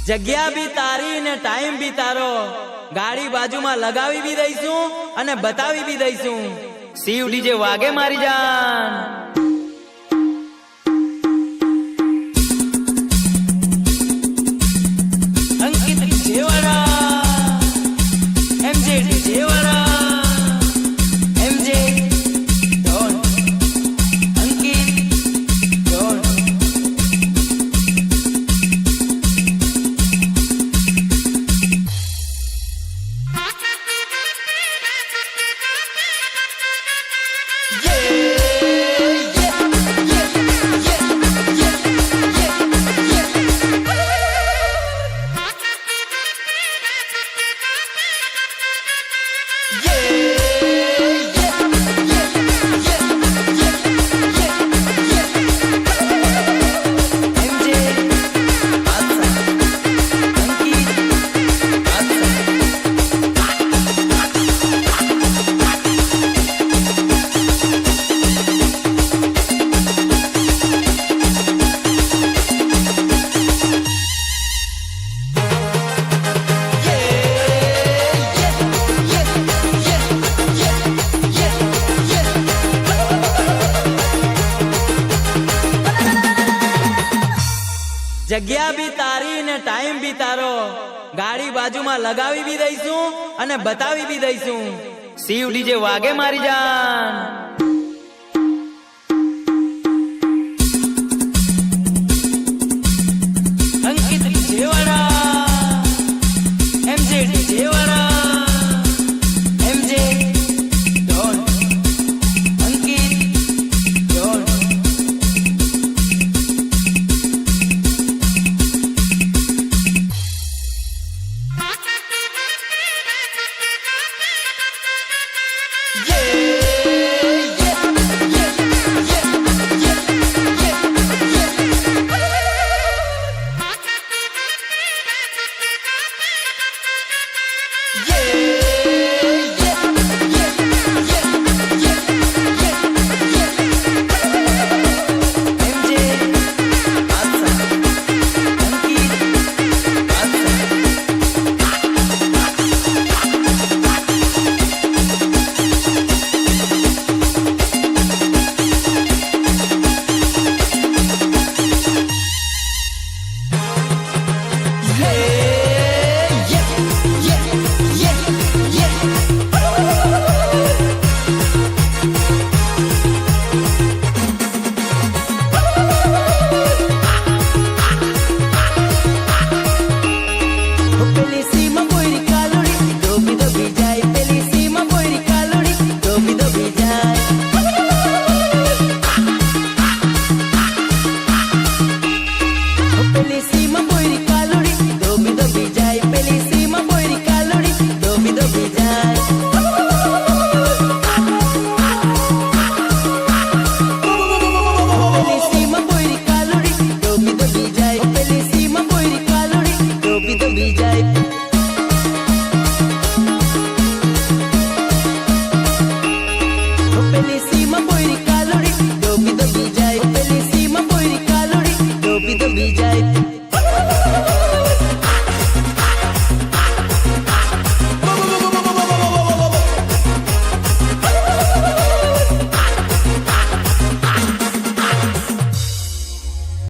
જગ્યા બી તારી ને ટાઈમ બી તારો, ગાડી બાજુમાં લગાવી બી દઈશું અને બતાવી બી દઈશું. શિવ ડીજે વાગે મારી જાન. અંકિત જેવાડા, એમજે જેવાડા, એમજે ડોન, અંકિત ડોન. જગ્યા બી તારી ને ટાઈમ બી તારો, ગાડી બાજુમાં લગાવી બી દઈશું અને બતાવી બી દઈશું. શિવ ડીજે વાગે મારી જાન.